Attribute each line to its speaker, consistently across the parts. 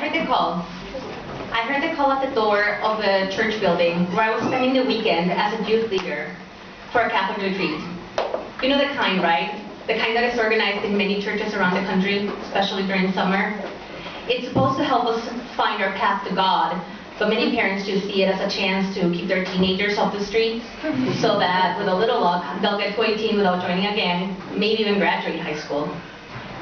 Speaker 1: heard the call. I heard the call at the door of the church building where I was spending the weekend as a youth leader for a Catholic retreat. You know the kind, right? The kind that is organized in many churches around the country, especially during summer. It's supposed to help us find our path to God, but many parents just see it as a chance to keep their teenagers off the streets so that with a little luck, they'll get to 18 without joining a gang, maybe even graduate high school.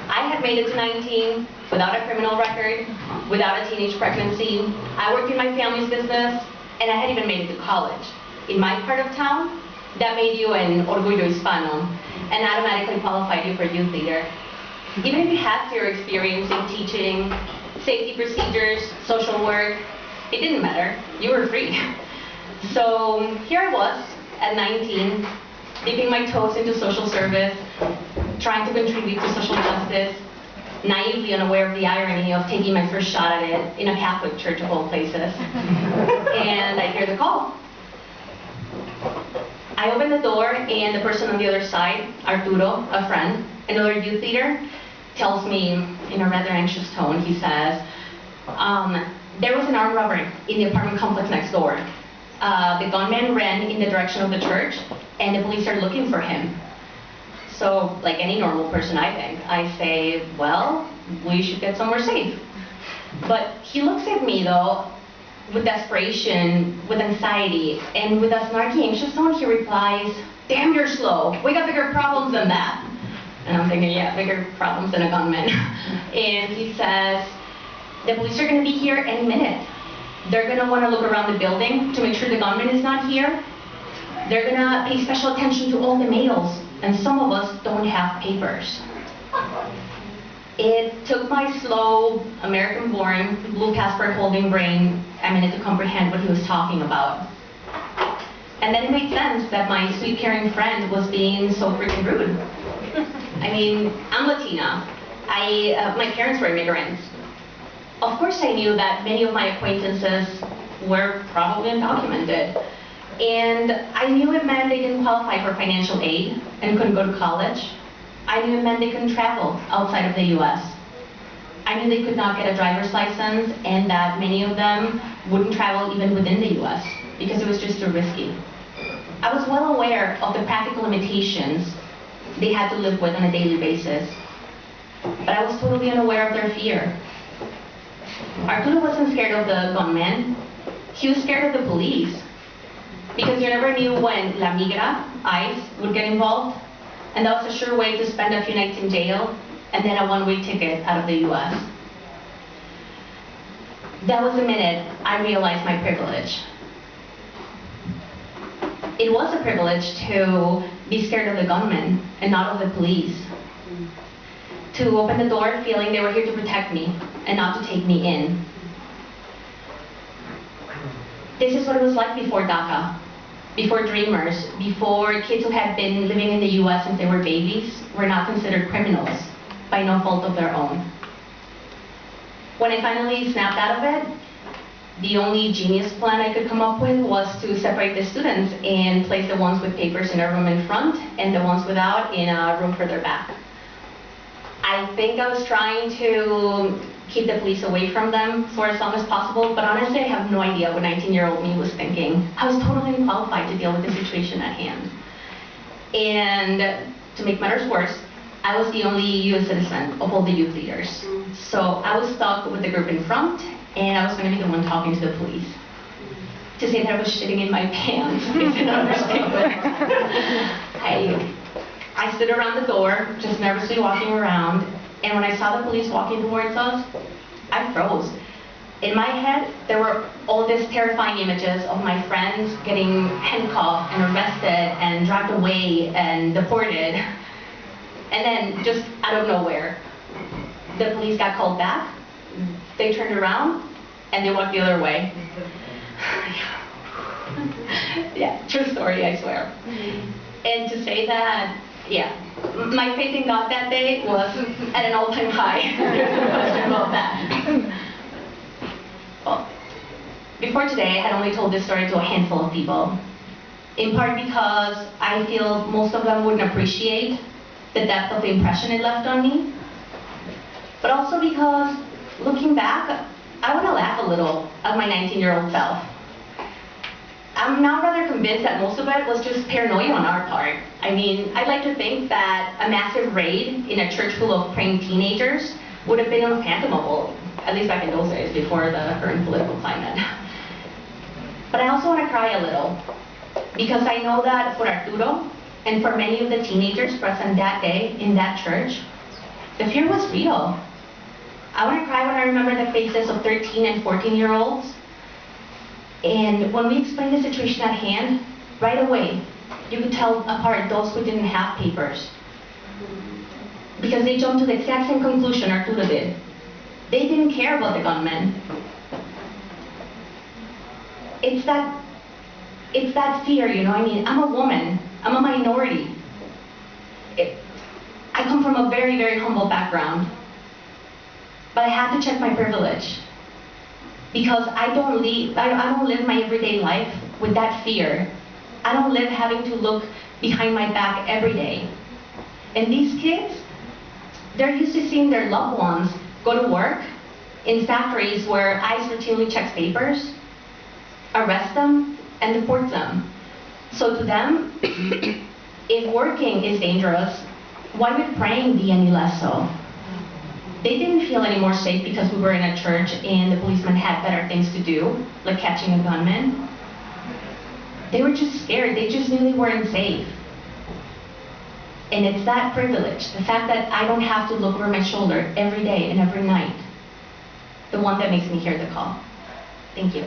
Speaker 1: I had made it to 19 without a criminal record, without a teenage pregnancy. I worked in my family's business, and I had even made it to college. In my part of town, that made you an orgullo hispano and automatically qualified you for youth leader. Even if you had zero experience in teaching, safety procedures, social work, it didn't matter. You were free. So here I was at 19, dipping my toes into social service, trying to contribute to social justice, naively unaware of the irony of taking my first shot at it in a Catholic church of all places. And I hear the call. I open the door, and the person on the other side, Arturo, a friend, another youth leader, tells me in a rather anxious tone, he says, there was an armed robbery in the apartment complex next door. The gunman ran in the direction of the church, and the police are looking for him. So, like any normal person, I think, I say, well, we should get somewhere safe. But he looks at me, though, with desperation, with anxiety, and with a snarky, anxious tone, he replies, damn, you're slow. We got bigger problems than that. And I'm thinking, yeah, bigger problems than a gunman. And he says, the police are going to be here any minute. They're going to want to look around the building to make sure the gunman is not here. They're going to pay special attention to all the males, and some of us don't have papers. It took my slow, American-born, blue passport-holding brain a minute to comprehend what he was talking about. And then it made sense that my sweet, caring friend was being so freaking rude. I mean, I'm Latina. My parents were immigrants. Of course I knew that many of my acquaintances were probably undocumented. And I knew it meant they didn't qualify for financial aid and couldn't go to college. I knew it meant they couldn't travel outside of the US. I knew they could not get a driver's license, and that many of them wouldn't travel even within the US because it was just too risky. I was well aware of the practical limitations they had to live with on a daily basis, but I was totally unaware of their fear. Arturo wasn't scared of the gunman. He was scared of the police, because you never knew when La Migra, ICE, would get involved, and that was a sure way to spend a few nights in jail and then a one-way ticket out of the US. That was the minute I realized my privilege. It was a privilege to be scared of the gunman and not of the police. To open the door feeling they were here to protect me and not to take me in. This is what it was like before DACA, before Dreamers, before kids who had been living in the US since they were babies were not considered criminals by no fault of their own. When I finally snapped out of it, the only genius plan I could come up with was to separate the students and place the ones with papers in a room in front and the ones without in a room further back. I think I was trying to keep the police away from them for as long as possible, but honestly I have no idea what 19-year-old me was thinking. I was totally unqualified to deal with the situation at hand. And to make matters worse, I was the only US citizen of all the youth leaders. So I was stuck with the group in front, and I was going to be the one talking to the police. To say that I was shitting in my pants is an understatement. I stood around the door, just nervously walking around, and when I saw the police walking towards us, I froze. In my head, there were all these terrifying images of my friends getting handcuffed and arrested and dragged away and deported. And then, just out of nowhere, the police got called back, they turned around, and they walked the other way. Yeah, true story, I swear. And to say that, yeah, my faith in God that day was at an all-time high. There's no question about that. Well, before today, I had only told this story to a handful of people. In part because I feel most of them wouldn't appreciate the depth of the impression it left on me. But also because, looking back, I want to laugh a little at my 19-year-old self. I'm now rather convinced that most of it was just paranoia on our part. I mean, I'd like to think that a massive raid in a church full of praying teenagers would have been unfathomable, at least back in those days, before the current political climate. But I also want to cry a little, because I know that for Arturo, and for many of the teenagers present that day in that church, the fear was real. I want to cry when I remember the faces of 13 and 14-year-olds. And when we explained the situation at hand, right away, you could tell apart those who didn't have papers. Because they jumped to the exact same conclusion Arturo did. They didn't care about the gunmen. It's that fear, you know, I mean, I'm a woman, I'm a minority. I come from a very, very humble background. But I have to check my privilege. Because I don't live my everyday life with that fear. I don't live having to look behind my back every day. And these kids, they're used to seeing their loved ones go to work in factories where ICE routinely checks papers, arrest them, and deport them. So to them, if working is dangerous, why would praying be any less so? They didn't feel any more safe because we were in a church and the policemen had better things to do, like catching a gunman. They were just scared. They just knew they weren't safe. And it's that privilege, the fact that I don't have to look over my shoulder every day and every night, the one that makes me hear the call. Thank you.